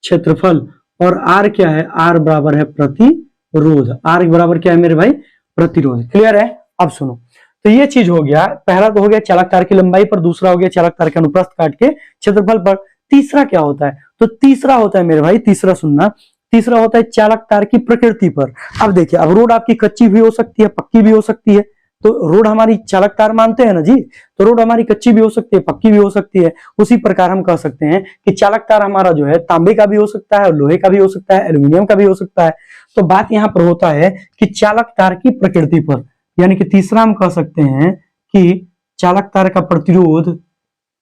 क्षेत्रफल, और आर क्या है, आर बराबर है प्रतिरोध। आर बराबर क्या है मेरे भाई, प्रतिरोध। क्लियर है। अब सुनो, तो ये चीज हो गया, पहला तो हो गया चालक तार की लंबाई पर, दूसरा हो गया चालक तार के अनुप्रस्थ काट के क्षेत्रफल पर। तीसरा क्या होता है, तो तीसरा होता है मेरे भाई, तीसरा सुनना, तीसरा होता है चालक तार की प्रकृति पर। अब देखिए, अब रोड आपकी कच्ची भी हो सकती है, पक्की भी हो सकती है, तो रोड हमारी चालक तार मानते हैं ना जी, तो रोड हमारी कच्ची भी हो सकती है, पक्की भी हो सकती है। उसी प्रकार हम कह सकते हैं कि चालक तार हमारा जो है तांबे का भी हो सकता है, लोहे का भी हो सकता है, एल्यूमिनियम का भी हो सकता है। तो बात यहाँ पर होता है कि चालक तार की प्रकृति पर, यानी कि तीसरा हम कह सकते हैं कि चालक तार का प्रतिरोध,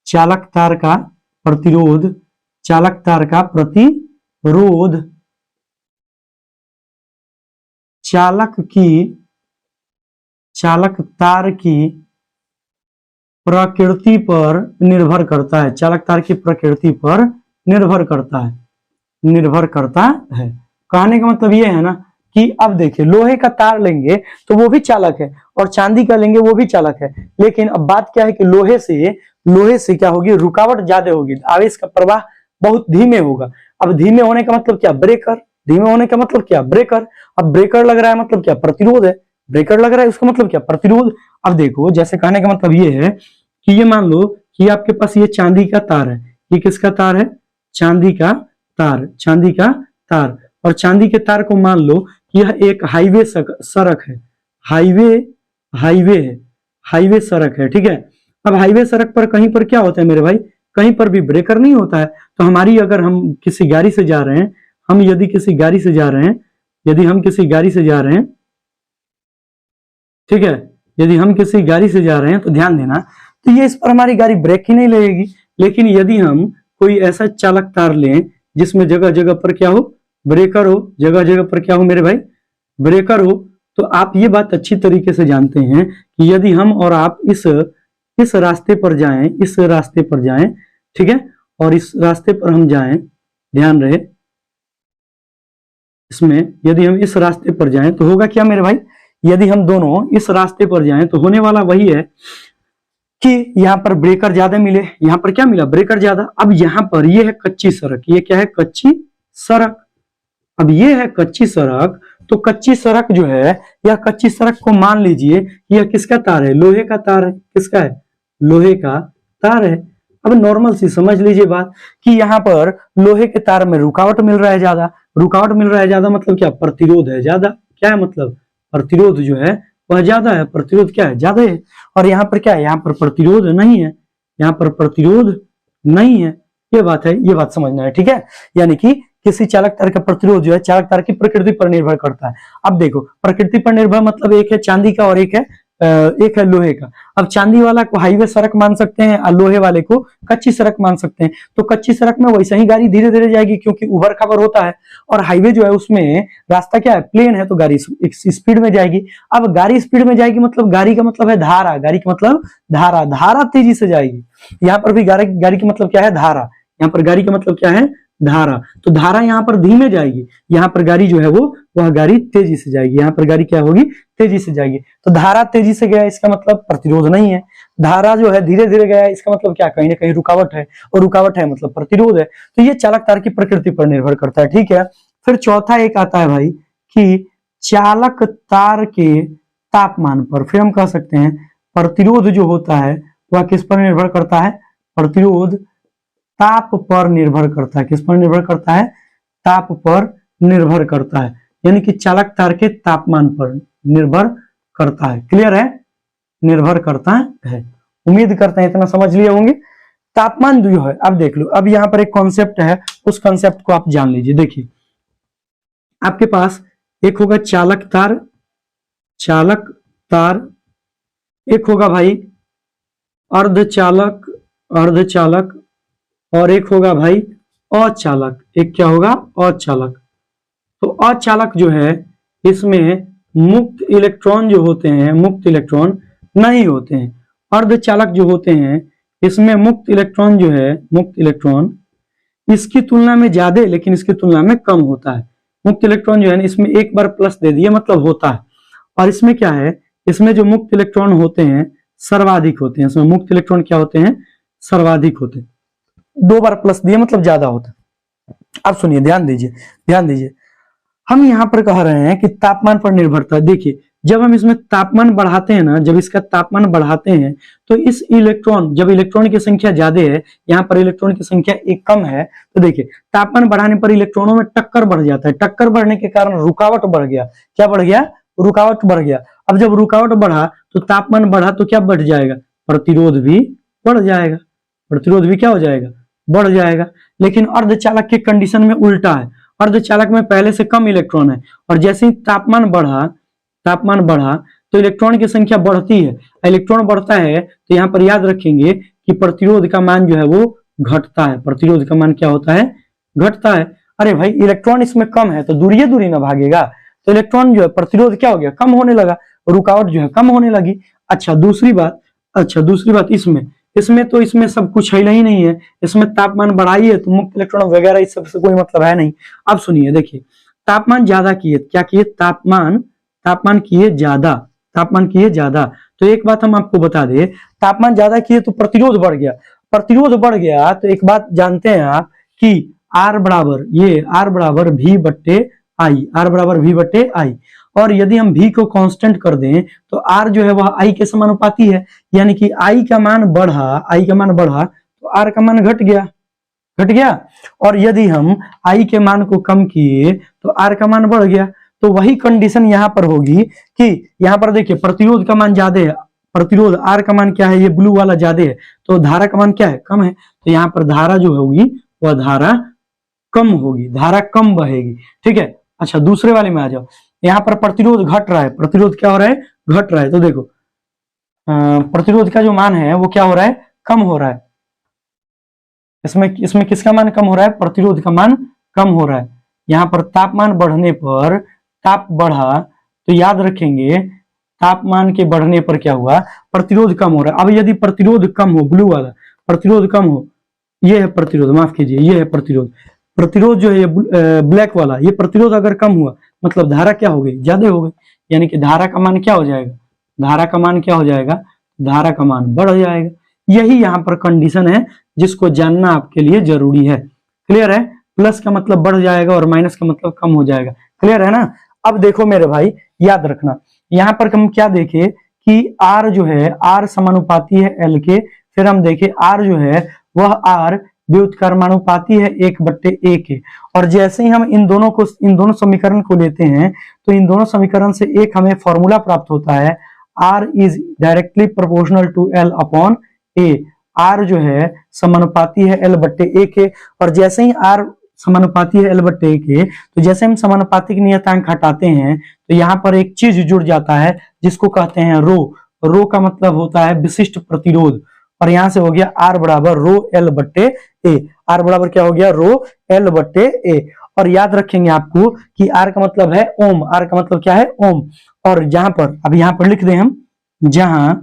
चालक तार का प्रतिरोध, चालक तार का प्रतिरोध चालक तार की प्रकृति पर निर्भर करता है, चालक तार की प्रकृति पर निर्भर करता है, निर्भर करता है। कहने का मतलब ये है ना कि अब देखिए, लोहे का तार लेंगे तो वो भी चालक है, और चांदी का लेंगे वो भी चालक है, लेकिन अब बात क्या है कि लोहे से क्या होगी, रुकावट ज्यादा होगी, आवेश का प्रवाह बहुत धीमे होगा। अब धीमे होने का मतलब क्या, ब्रेकर, धीमे होने का मतलब क्या, ब्रेकर। अब ब्रेकर लग रहा है मतलब क्या, प्रतिरोध है, ब्रेकर लग रहा है उसका मतलब क्या, प्रतिरोध। अब देखो, जैसे कहने का मतलब ये है कि ये मान लो कि आपके पास ये चांदी का तार है, ये किसका तार है, चांदी का तार, चांदी का तार, और चांदी के तार को मान लो कि यह एक हाईवे सड़क है, हाईवे सड़क है, ठीक है। अब हाईवे सड़क पर कहीं पर क्या होता है मेरे भाई, कहीं पर भी ब्रेकर नहीं होता है। तो हमारी, अगर हम किसी गाड़ी से जा रहे हैं, हम यदि किसी गाड़ी से जा रहे हैं, यदि हम किसी गाड़ी से जा रहे हैं, ठीक है, यदि हम किसी गाड़ी से जा रहे हैं तो ध्यान देना, तो ये इस पर हमारी गाड़ी ब्रेक ही नहीं लगेगी। लेकिन यदि हम कोई ऐसा चालक तार लें जिसमें जगह जगह पर क्या हो, ब्रेकर हो, जगह जगह पर क्या हो मेरे भाई, ब्रेकर हो, तो आप ये बात अच्छी तरीके से जानते हैं कि यदि हम और आप इस रास्ते पर जाएं, इस रास्ते पर जाएं, ठीक है, और इस रास्ते पर हम जाएं, ध्यान रहे, इसमें यदि हम इस रास्ते पर जाएं तो होगा क्या मेरे भाई, यदि हम दोनों इस रास्ते पर जाएं तो होने वाला वही है कि यहाँ पर ब्रेकर ज्यादा मिले, यहाँ पर क्या मिला, ब्रेकर ज्यादा। अब यहाँ पर ये है कच्ची सड़क, ये क्या है, कच्ची सड़क। अब ये है कच्ची सड़क, तो कच्ची सड़क जो है, यह कच्ची सड़क को मान लीजिए यह किसका तार है, लोहे का तार है, किसका है, लोहे का तार है। अब नॉर्मल सी समझ लीजिए बात कि यहाँ पर लोहे के तार में रुकावट मिल रहा है ज्यादा, रुकावट मिल रहा है ज्यादा मतलब क्या, प्रतिरोध है ज्यादा, क्या है मतलब, प्रतिरोध जो है वह ज्यादा है, प्रतिरोध क्या है, ज्यादा है। और यहाँ पर क्या है, यहाँ पर प्रतिरोध नहीं है, यहाँ पर प्रतिरोध नहीं है, ये बात है, ये बात समझना है, ठीक है। यानी कि किसी चालक तार का प्रतिरोध जो है चालक तार की प्रकृति पर निर्भर करता है। अब देखो, प्रकृति पर निर्भर मतलब एक है चांदी का और एक है लोहे का। अब चांदी वाला को हाईवे सड़क मान सकते हैं और लोहे वाले को कच्ची सड़क मान सकते हैं। तो कच्ची सड़क में वैसे ही गाड़ी धीरे धीरे जाएगी क्योंकि उबड़ खाबड़ होता है, और हाईवे जो है उसमें रास्ता क्या है, प्लेन है, तो गाड़ी एक स्पीड में जाएगी। अब गाड़ी स्पीड में जाएगी मतलब गाड़ी का मतलब है धारा, गाड़ी का मतलब धारा, धारा तेजी से जाएगी। यहाँ पर भी गाड़ी का मतलब क्या है, धारा, यहाँ पर गाड़ी का मतलब क्या है, धारा। तो धारा यहाँ पर धीमे जाएगी, यहाँ पर गाड़ी जो है वह गाड़ी तेजी से जाएगी, यहाँ पर गाड़ी क्या होगी, तेजी से जाएगी। तो धारा तेजी से गया इसका मतलब प्रतिरोध नहीं है, धारा जो है धीरे धीरे गया इसका मतलब क्या, कहीं ना कहीं रुकावट है, और रुकावट है मतलब प्रतिरोध है। तो ये चालक तार की प्रकृति पर निर्भर करता है, ठीक है। फिर चौथा एक आता है भाई कि चालक तार के तापमान पर। फिर हम कह सकते हैं प्रतिरोध जो होता है वह किस पर निर्भर करता है, प्रतिरोध ताप पर निर्भर करता है, किस पर निर्भर करता है, ताप पर निर्भर करता है, यानी कि चालक तार के तापमान पर निर्भर करता है। क्लियर है, निर्भर करता है। उम्मीद करते हैं इतना समझ लिए होंगे। तापमान जो है, अब देख लो, अब यहाँ पर एक कॉन्सेप्ट है, उस कॉन्सेप्ट को आप जान लीजिए। देखिए, आपके पास एक होगा चालक तार, चालक तार, एक होगा भाई अर्धचालक, अर्धचालक, और एक होगा भाई अचालक। एक क्या होगा? अचालक। तो अचालक जो है इसमें मुक्त इलेक्ट्रॉन जो होते हैं, मुक्त इलेक्ट्रॉन नहीं होते हैं। अर्धचालक जो होते हैं इसमें मुक्त इलेक्ट्रॉन जो है, मुक्त इलेक्ट्रॉन इसकी तुलना में ज्यादा लेकिन इसकी तुलना में कम होता है। मुक्त इलेक्ट्रॉन जो है इसमें एक बार प्लस दे दिए मतलब होता है। और इसमें क्या है, इसमें जो मुक्त इलेक्ट्रॉन होते हैं सर्वाधिक होते हैं। इसमें मुक्त इलेक्ट्रॉन क्या होते हैं? सर्वाधिक होते हैं। दो बार प्लस दिए मतलब ज्यादा होता है। अब सुनिए, ध्यान दीजिए, ध्यान दीजिए। हम यहाँ पर कह रहे हैं कि तापमान पर निर्भरता। देखिए जब हम इसमें तापमान बढ़ाते हैं ना, जब इसका तापमान बढ़ाते हैं तो इस इलेक्ट्रॉन, जब इलेक्ट्रॉन की संख्या ज्यादा है, यहाँ पर इलेक्ट्रॉन की संख्या एक कम है, तो देखिए तापमान बढ़ाने पर इलेक्ट्रॉनों में टक्कर बढ़ जाता है। टक्कर बढ़ने के कारण रुकावट बढ़ गया। क्या बढ़ गया? रुकावट बढ़ गया। अब जब रुकावट बढ़ा तो तापमान बढ़ा तो क्या बढ़ जाएगा? प्रतिरोध भी बढ़ जाएगा। प्रतिरोध भी क्या हो जाएगा? बढ़ जाएगा। लेकिन अर्धचालक के कंडीशन में उल्टा है। अर्धचालक में पहले से कम इलेक्ट्रॉन है और जैसे ही तापमान बढ़ा तो इलेक्ट्रॉन की संख्या बढ़ती है। इलेक्ट्रॉन बढ़ता है तो यहाँ पर याद रखेंगे कि प्रतिरोध का मान जो है वो घटता है। प्रतिरोध का मान क्या होता है? घटता है। अरे भाई इलेक्ट्रॉन इसमें कम है तो दूरी दूरी ना भागेगा, तो इलेक्ट्रॉन जो है प्रतिरोध क्या हो गया? कम होने लगा, रुकावट जो है कम होने लगी। अच्छा दूसरी बात इसमें तो इसमें सब कुछ है ही नहीं है। इसमें तापमान बढ़ाइए तो मुक्त इलेक्ट्रॉन वगैरह इस सब से कोई मतलब है नहीं। अब सुनिए, देखिए तापमान ज्यादा किए, क्या किए? तापमान किए ज्यादा। तो एक बात हम आपको बता दें, तापमान ज्यादा किए तो प्रतिरोध बढ़ गया। प्रतिरोध बढ़ गया तो एक बात जानते हैं आप कि R बराबर V बट्टे आई, R बराबर V बट्टे आई। और यदि हम V को कांस्टेंट कर दें तो R जो है वह I के समानुपाती है। यानी कि I का मान बढ़ा तो R का मान घट गया। और यदि हम I के मान को कम किए तो R का मान बढ़ गया। तो वही कंडीशन यहाँ पर होगी कि यहाँ पर देखिए प्रतिरोध का मान ज्यादा है, प्रतिरोध R का मान क्या है? ये ब्लू वाला ज्यादा है, तो धारा का मान क्या है? कम है। तो यहाँ पर धारा जो होगी वह धारा कम होगी, धारा कम बहेगी। ठीक है। अच्छा दूसरे वाले में आ जाओ। यहाँ पर प्रतिरोध घट रहा है, प्रतिरोध क्या हो रहा है? घट रहा है। तो देखो प्रतिरोध का जो मान है वो क्या हो रहा है? कम हो रहा है। इसमें किसका मान कम हो रहा है? प्रतिरोध का मान कम हो रहा है। यहाँ पर तापमान बढ़ने पर, ताप बढ़ा तो याद रखेंगे तापमान के बढ़ने पर क्या हुआ? प्रतिरोध कम हो रहा है। अब यदि प्रतिरोध कम हो, ब्लू वाला प्रतिरोध कम हो, ये है प्रतिरोध, माफ कीजिए ये है प्रतिरोध जो है ये ब्लैक वाला, ये प्रतिरोध अगर कम हुआ मतलब धारा क्या हो गई? ज्यादा हो गई। यानी कि धारा का मान क्या हो जाएगा? धारा का मान क्या हो जाएगा? धारा का मान बढ़ जाएगा। यही यहाँ पर कंडीशन है जिसको जानना आपके लिए जरूरी है। क्लियर है? प्लस का मतलब बढ़ जाएगा और माइनस का मतलब कम हो जाएगा। क्लियर है ना? अब देखो मेरे भाई याद रखना, यहाँ पर हम क्या देखे कि R जो है R समानुपाती है L के। फिर हम देखे R जो है वह R व्युत्क्रमानुपाती है 1/A के। और जैसे ही हम इन दोनों समीकरण को लेते हैं तो इन दोनों समीकरण से एक हमें फॉर्मूला प्राप्त होता है, R is directly proportional to L upon A। R जो है समानुपाती है L/A के। और जैसे ही R समानुपाती है L/A के, तो जैसे हम समानुपातिक नियतांक हटाते हैं तो यहाँ पर एक चीज जुड़ जाता है जिसको कहते हैं रो। रो का मतलब होता है विशिष्ट प्रतिरोध। और यहां से हो गया R बराबर रो L/A। R बराबर क्या हो गया? रो L/A। और याद रखेंगे आपको कि R का मतलब है ओम। R का मतलब क्या है? ओम। और जहां पर अब यहाँ पर लिख दें हम, जहां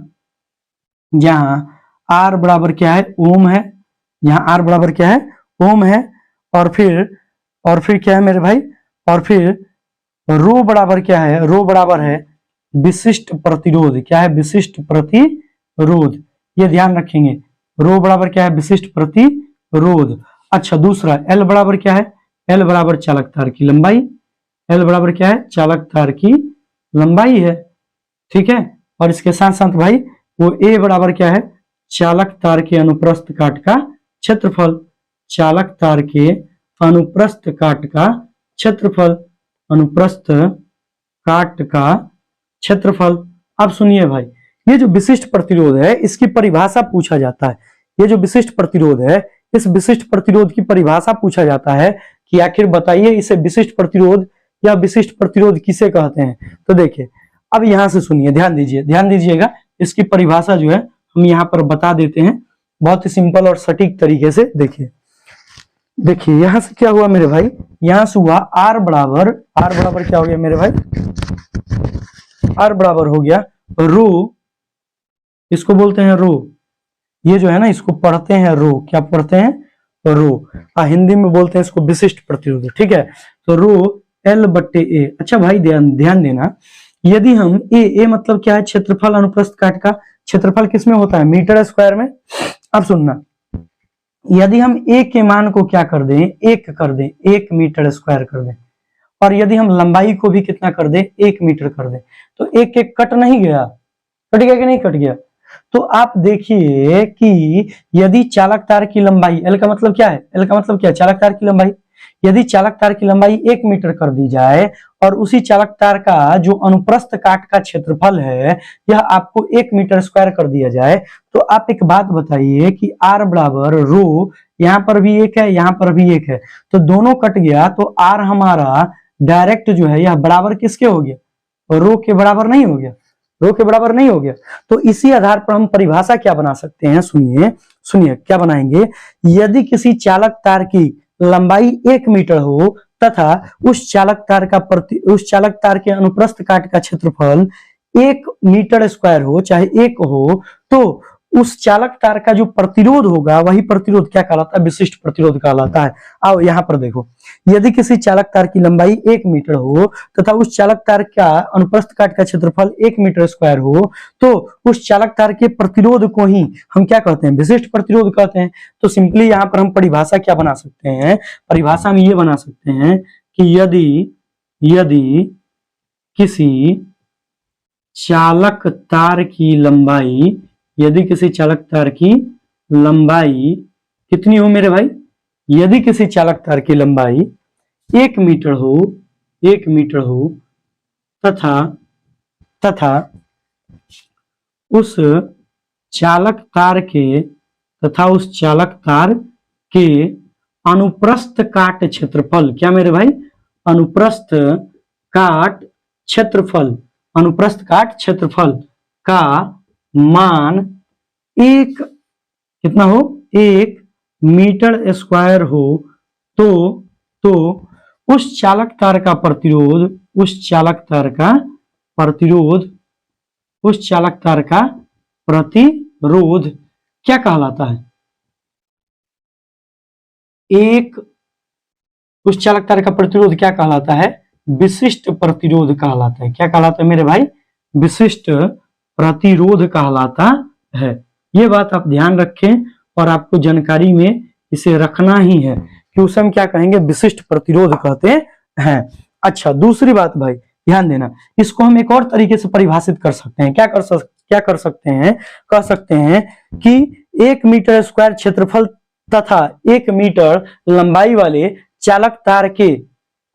R बराबर क्या है? ओम है। यहाँ R बराबर क्या है? ओम है। और फिर क्या है मेरे भाई? और फिर रो बराबर क्या है? रो बराबर है विशिष्ट प्रतिरोध। क्या है? विशिष्ट प्रतिरोध। ये ध्यान रखेंगे। रो बराबर क्या है? विशिष्ट प्रतिरोध। अच्छा दूसरा L बराबर क्या है? L बराबर चालक तार की लंबाई। L बराबर क्या है? चालक तार की लंबाई है। ठीक है। और इसके साथ साथ भाई वो A बराबर क्या है? चालक तार के अनुप्रस्थ काट का क्षेत्रफल। चालक तार के अनुप्रस्थ काट का क्षेत्रफल, अनुप्रस्थ काट का क्षेत्रफल। अब सुनिए भाई, ये जो विशिष्ट प्रतिरोध है इसकी परिभाषा पूछा जाता है। ये जो विशिष्ट प्रतिरोध है, इस विशिष्ट प्रतिरोध की परिभाषा पूछा जाता है कि आखिर बताइए इसे विशिष्ट प्रतिरोध या विशिष्ट प्रतिरोध किसे कहते हैं। तो देखिए अब यहां से सुनिए, ध्यान दीजिए, ध्यान दीजिएगा, इसकी परिभाषा जो है हम यहाँ पर बता देते हैं बहुत ही सिंपल और सटीक तरीके से। देखिए देखिए यहां से क्या हुआ मेरे भाई, यहां से हुआ आर बराबर क्या हो गया मेरे भाई, आर बराबर हो गया रो, इसको बोलते हैं रो, ये जो है ना इसको पढ़ते हैं रो, क्या पढ़ते हैं, रो। हिंदी में बोलते हैं इसको विशिष्ट प्रतिरोध, ठीक है। तो रो एल बट्टे ए। अच्छा भाई ध्यान देना, यदि हम ए मतलब क्या है, क्षेत्रफल अनुप्रस्थ काट का क्षेत्रफल किसमें होता है, मीटर स्क्वायर में। अब सुनना, यदि हम ए के मान को क्या कर दें, 1 कर दें, 1 मीटर स्क्वायर कर दें, और यदि हम लंबाई को भी कितना कर दें, 1 मीटर कर दें, तो एक कट नहीं गया, कट गया कि नहीं कट गया। तो आप देखिए कि यदि चालक तार की लंबाई, एल का मतलब क्या है, एल का मतलब क्या है, चालक तार की लंबाई, यदि चालक तार की लंबाई 1 मीटर कर दी जाए और उसी चालक तार का जो अनुप्रस्थ काट का क्षेत्रफल है यह आपको 1 मीटर स्क्वायर कर दिया जाए, तो आप एक बात बताइए कि आर बराबर रो, यहां पर भी 1 है, यहां पर भी 1 है, तो दोनों कट गया, तो आर हमारा डायरेक्ट जो है यह बराबर किसके हो गया, रो के बराबर नहीं हो गया, रो के बराबर नहीं हो गया। तो इसी आधार पर हम परिभाषा क्या बना सकते हैं, सुनिए सुनिए क्या बनाएंगे, यदि किसी चालक तार की लंबाई 1 मीटर हो तथा उस चालक तार के अनुप्रस्थ काट का क्षेत्रफल 1 मीटर स्क्वायर हो, चाहे 1 हो, तो उस चालक तार का जो प्रतिरोध होगा वही प्रतिरोध क्या कहलाता है, विशिष्ट प्रतिरोध कहलाता है। आओ यहां पर देखो, यदि किसी चालक तार की लंबाई 1 मीटर हो तथा उस चालक तार का अनुप्रस्थ काट का क्षेत्रफल 1 मीटर स्क्वायर हो, तो उस चालक तार के प्रतिरोध को ही हम क्या कहते हैं, विशिष्ट प्रतिरोध कहते हैं। तो सिंपली यहां पर हम परिभाषा क्या बना सकते हैं, परिभाषा में ये बना सकते हैं कि यदि किसी चालक तार की लंबाई, यदि किसी चालक तार की लंबाई कितनी हो मेरे भाई, यदि किसी चालक तार की लंबाई 1 मीटर हो, 1 मीटर हो तथा उस चालक तार के अनुप्रस्थ काट क्षेत्रफल, क्या मेरे भाई, अनुप्रस्थ काट क्षेत्रफल का मान 1 कितना हो, 1 मीटर स्क्वायर हो, तो उस चालक तार का प्रतिरोध क्या कहलाता है, उस चालक तार का प्रतिरोध क्या कहलाता है, विशिष्ट प्रतिरोध कहलाता है। क्या कहलाता है मेरे भाई, विशिष्ट प्रतिरोध कहलाता है। ये बात आप ध्यान रखें और आपको जानकारी में इसे रखना ही है कि उसे हम क्या कहेंगे, विशिष्ट प्रतिरोध कहते हैं। अच्छा दूसरी बात भाई ध्यान देना, इसको हम एक और तरीके से परिभाषित कर सकते हैं। क्या कर सकते हैं, कह सकते हैं कि 1 मीटर स्क्वायर क्षेत्रफल तथा 1 मीटर लंबाई वाले चालक तार के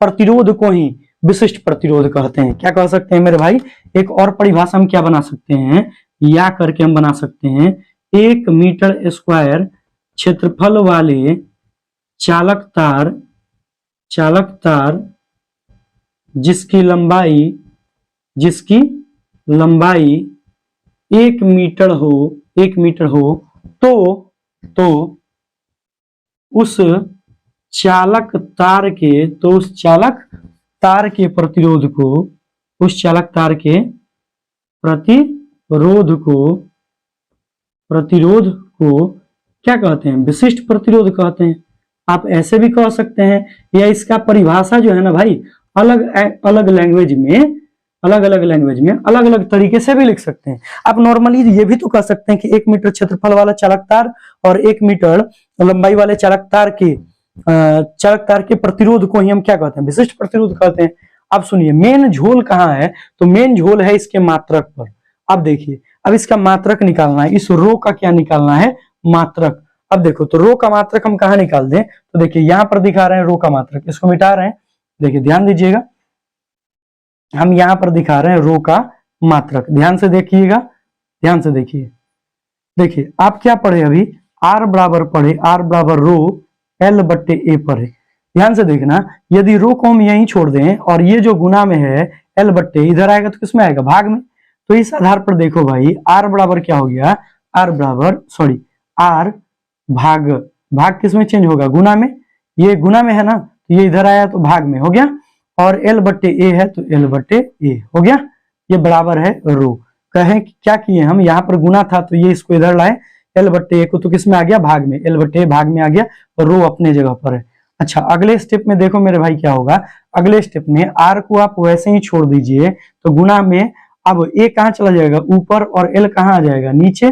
प्रतिरोध को ही विशिष्ट प्रतिरोध कहते हैं। क्या कह सकते हैं मेरे भाई, एक और परिभाषा हम क्या बना सकते हैं, या करके हम बना सकते हैं 1 मीटर स्क्वायर क्षेत्रफल वाले चालक तार जिसकी लंबाई 1 मीटर हो, तो उस चालक तार के प्रतिरोध को क्या कहते हैं, विशिष्ट प्रतिरोध कहते हैं। आप ऐसे भी कह सकते हैं, या इसका परिभाषा जो है ना भाई अलग अलग लैंग्वेज में अलग अलग तरीके से भी लिख सकते हैं। आप नॉर्मली ये भी तो कह सकते हैं कि 1 मीटर क्षेत्रफल वाला चालक तार और 1 मीटर लंबाई वाले चालक तार के प्रतिरोध को ही हम क्या कहते हैं, विशिष्ट प्रतिरोध कहते हैं। अब सुनिए मेन झोल कहाँ है, तो मेन झोल है इसके मात्रक पर। अब देखिए, अब इसका मात्रक निकालना है, इस रो का क्या निकालना है, मात्रक। अब देखो तो रो का मात्रक हम कहाँ निकाल दें, तो देखिए यहां पर दिखा रहे हैं रो का मात्रक, इसको मिटा रहे हैं। देखिए ध्यान दीजिएगा, हम यहां पर दिखा रहे हैं रो का मात्रक, ध्यान से देखिएगा, ध्यान से देखिए आप क्या पढ़े अभी, आर बराबर रो एल बट्टे ए पढ़े। ध्यान से देखना, यदि रो को हम यहीं छोड़ दें और ये जो गुना में है एल बट्टे इधर आएगा तो किसमें आएगा, भाग में। तो इस आधार पर देखो भाई आर बराबर क्या हो गया, आर बराबर सॉरी आर भाग, भाग किसमें चेंज होगा, गुना में, ये गुना में है ना, तो ये इधर आया तो भाग में हो गया, और एल बट्टे ए है तो एल बट्टे ए हो गया, ये बराबर है रो। कहें क्या किए हम, यहाँ पर गुना था तो ये इसको इधर लाए, एल बट्टे ए को तो किसमें आ गया, भाग में, एल बट्टे ए भाग में आ गया और रो अपने जगह पर है। अच्छा अगले स्टेप में देखो मेरे भाई क्या होगा, अगले स्टेप में आर को आप वैसे ही छोड़ दीजिए, तो गुना में अब ए कहाँ चला जाएगा, ऊपर, और एल कहाँ आ जाएगा, नीचे,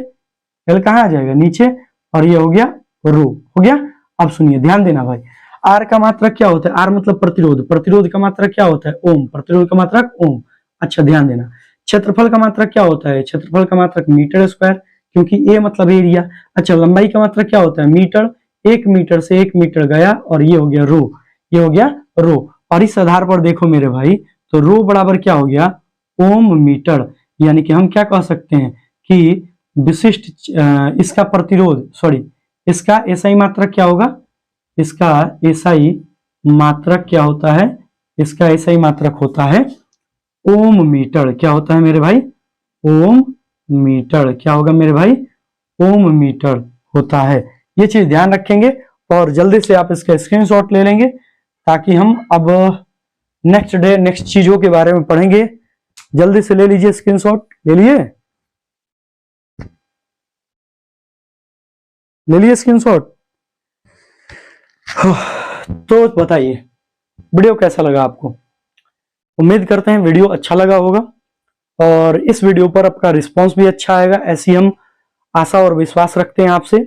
एल कहाँ आ जाएगा, नीचे, और ये हो गया रो, हो गया। अब सुनिए ध्यान देना भाई, आर का मात्रक क्या होता है, आर मतलब प्रतिरोध, प्रतिरोध का मात्रक क्या होता है, ओम, प्रतिरोध का मात्रक ओम। अच्छा ध्यान देना, क्षेत्रफल का मात्रक क्या होता है, क्षेत्रफल का मात्रक मीटर स्क्वायर, क्योंकि ए मतलब एरिया। अच्छा लंबाई का मात्रक क्या होता है, मीटर, 1 मीटर से 1 मीटर गया, और ये हो गया रो, ये हो गया रो। और इस आधार पर देखो मेरे भाई, तो रो बराबर क्या हो गया, ओम मीटर, यानी कि हम क्या कह सकते हैं कि विशिष्ट इसका प्रतिरोध सॉरी इसका एसआई मात्रक क्या होगा, इसका एसआई मात्रक क्या होता है, इसका एसआई मात्रक होता है ओम मीटर। क्या होता है मेरे भाई, ओम मीटर, क्या होगा मेरे भाई, ओम मीटर होता है। ये चीज ध्यान रखेंगे और जल्दी से आप इसका स्क्रीनशॉट ले लेंगे, ताकि हम अब नेक्स्ट डे नेक्स्ट चीजों के बारे में पढ़ेंगे। जल्दी से ले लीजिए स्क्रीनशॉट, ले लिए, ले लिए स्क्रीनशॉट। तो बताइए वीडियो कैसा लगा आपको, उम्मीद करते हैं वीडियो अच्छा लगा होगा, और इस वीडियो पर आपका रिस्पांस भी अच्छा आएगा, ऐसी हम आशा और विश्वास रखते हैं आपसे।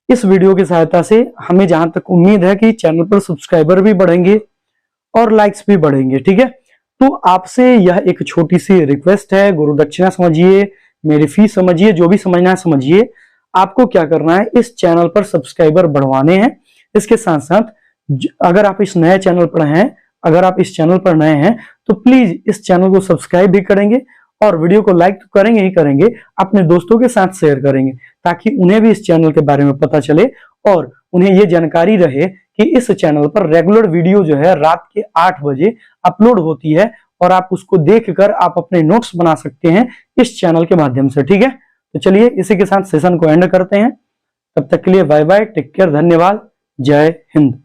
इस वीडियो की सहायता से हमें जहां तक उम्मीद है कि चैनल पर सब्सक्राइबर भी बढ़ेंगे और लाइक्स भी बढ़ेंगे, ठीक है। तो आपसे यह एक छोटी सी रिक्वेस्ट है, गुरु दक्षिणा समझिए, मेरी फीस समझिए, जो भी समझना है समझिए। आपको क्या करना है, इस चैनल पर सब्सक्राइबर बढ़वाने हैं। इसके साथ साथ अगर आप इस नए चैनल पर हैं, अगर आप इस चैनल पर नए हैं तो प्लीज इस चैनल को सब्सक्राइब भी करेंगे, और वीडियो को लाइक तो करेंगे ही करेंगे, अपने दोस्तों के साथ शेयर करेंगे, ताकि उन्हें भी इस चैनल के बारे में पता चले और उन्हें ये जानकारी रहे कि इस चैनल पर रेगुलर वीडियो जो है रात के 8 बजे अपलोड होती है, और आप उसको देखकर आप अपने नोट्स बना सकते हैं इस चैनल के माध्यम से, ठीक है। तो चलिए इसी के साथ सेशन को एंड करते हैं, तब तक के लिए बाय बाय, टेक केयर, धन्यवाद, जय हिंद।